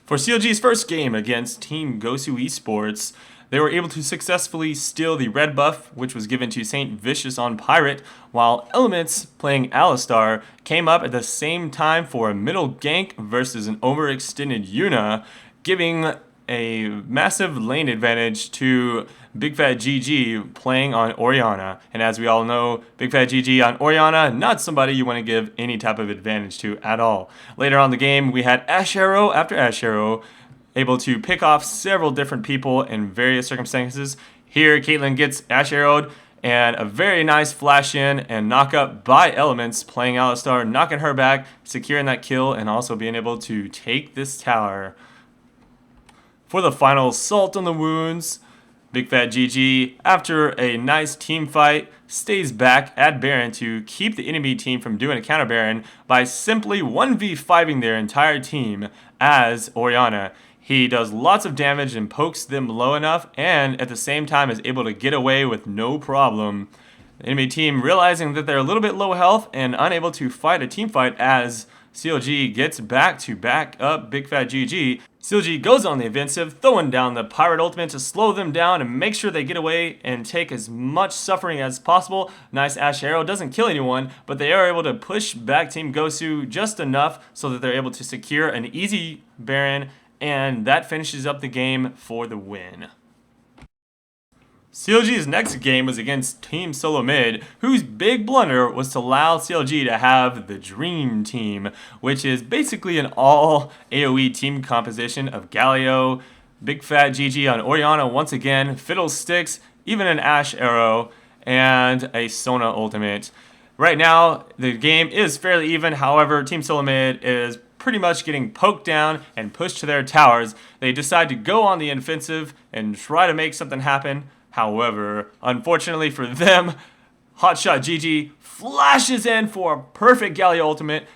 For CLG's first game against Team Gosu Esports, they were able to successfully steal the red buff, which was given to Saint Vicious on Pirate, while Elements, playing Alistar, came up at the same time for a middle gank versus an overextended Yuna, giving a massive lane advantage to Big Fat GG playing on Orianna. And as we all know, Big Fat GG on Orianna, not somebody you want to give any type of advantage to at all. Later on in the game, we had Ash Arrow after Ash Arrow, able to pick off several different people in various circumstances. Here, Caitlyn gets Ash Arrowed, and a very nice flash in and knock up by Elements, playing Alistar, knocking her back, securing that kill, and also being able to take this tower. For the final Salt on the Wounds, Big Fat GG, after a nice team fight, stays back at Baron to keep the enemy team from doing a counter Baron by simply 1v5ing their entire team as Orianna. He does lots of damage and pokes them low enough, and at the same time is able to get away with no problem. The enemy team realizing that they're a little bit low health and unable to fight a team fight as CLG gets back to back up Big Fat GG. CLG goes on the offensive, throwing down the Pirate Ultimate to slow them down and make sure they get away and take as much suffering as possible. Nice Ash Arrow, doesn't kill anyone, but they are able to push back Team Gosu just enough so that they're able to secure an easy Baron, and that finishes up the game for the win. CLG's next game was against Team SoloMid, whose big blunder was to allow CLG to have the Dream Team, which is basically an all AoE team composition of Galio, Big Fat GG on Orianna once again, Fiddlesticks, even an Ash Arrow, and a Sona Ultimate. Right now, the game is fairly even, however, Team SoloMid is pretty much getting poked down and pushed to their towers. They decide to go on the offensive and try to make something happen. However, unfortunately for them, Hotshot GG flashes in for a perfect Galio ultimate,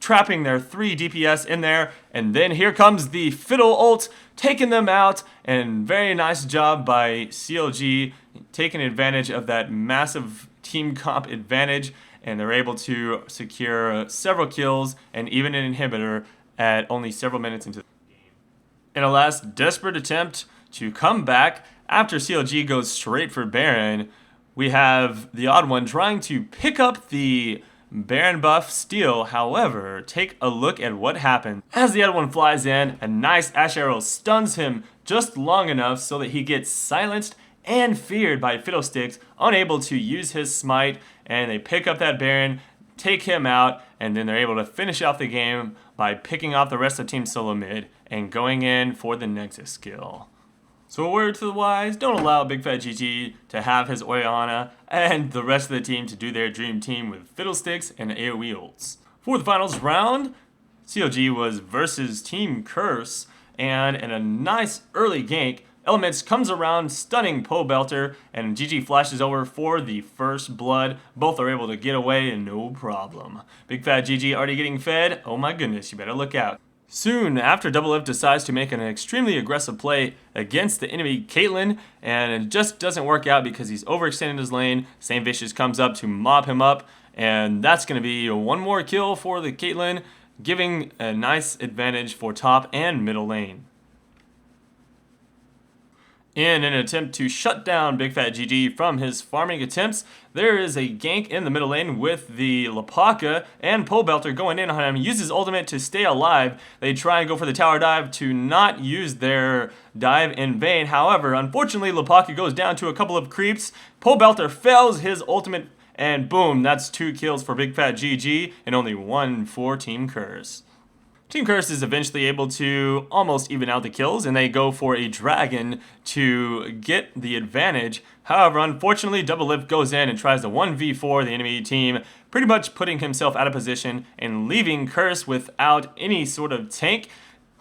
trapping their 3 DPS in there, and then here comes the Fiddle ult, taking them out, and very nice job by CLG, taking advantage of that massive team comp advantage, and they're able to secure several kills and even an inhibitor at only several minutes into the game. In a last desperate attempt to come back, after CLG goes straight for Baron, we have the Odd One trying to pick up the Baron buff steal. However, take a look at what happened. As the Odd One flies in, a nice Ash Arrow stuns him just long enough so that he gets silenced and feared by Fiddlesticks, unable to use his smite, and they pick up that Baron, take him out, and then they're able to finish off the game by picking off the rest of Team SoloMid and going in for the Nexus skill. So a word to the wise, don't allow Big Fat GG to have his Orianna and the rest of the team to do their Dream Team with Fiddlesticks and AoE ults. For the finals round, CLG was versus Team Curse, and in a nice early gank, Elements comes around, stunning Pole Belter, and GG flashes over for the first blood. Both are able to get away and no problem. Big Fat GG already getting fed. Oh my goodness, you better look out. Soon after, Doublelift decides to make an extremely aggressive play against the enemy Caitlyn, and it just doesn't work out because he's overextended his lane. Saint Vicious comes up to mop him up, and that's going to be one more kill for the Caitlyn, giving a nice advantage for top and middle lane. In an attempt to shut down Big Fat GG from his farming attempts, there is a gank in the middle lane with the Lapaka, and Pole Belter going in on him, uses ultimate to stay alive. They try and go for the tower dive to not use their dive in vain. However, unfortunately, Lapaka goes down to a couple of creeps. Pole Belter fails his ultimate, and boom, that's 2 kills for Big Fat GG and only 1 for Team Curse. Team Curse is eventually able to almost even out the kills, and they go for a dragon to get the advantage. However, unfortunately, Doublelift goes in and tries to 1v4 the enemy team, pretty much putting himself out of position and leaving Curse without any sort of tank.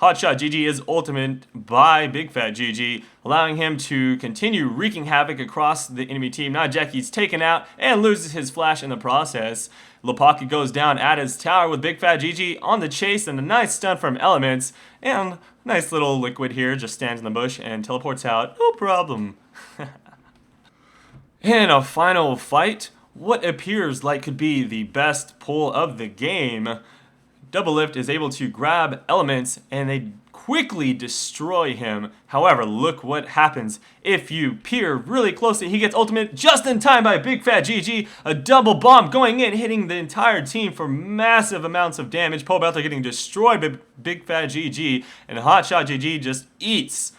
Hotshot GG is ultimate by Big Fat GG, allowing him to continue wreaking havoc across the enemy team. Now Jackie's taken out and loses his flash in the process. Lapaka goes down at his tower with Big Fat GG on the chase, and a nice stun from Elements. And nice little Liquid here, just stands in the bush and teleports out. No problem. In a final fight, what appears like could be the best pull of the game, Doublelift is able to grab Elements, and they quickly destroy him. However, look what happens if you peer really closely. He gets ultimate just in time by Big Fat GG. A double bomb going in, hitting the entire team for massive amounts of damage. Pobelter getting destroyed by Big Fat GG, and Hotshot GG just eats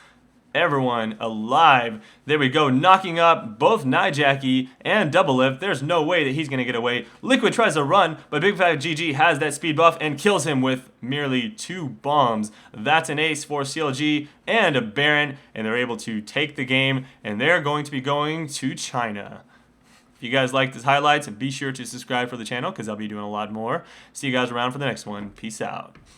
everyone alive. There we go, knocking up both Nijackie and Double Lift. There's no way that he's going to get away. Liquid tries to run, but Big Fat GG has that speed buff and kills him with merely 2 bombs. That's an ace for CLG and a Baron, and they're able to take the game, and they're going to be going to China. If you guys like these highlights, be sure to subscribe for the channel because I'll be doing a lot more. See you guys around for the next one. Peace out.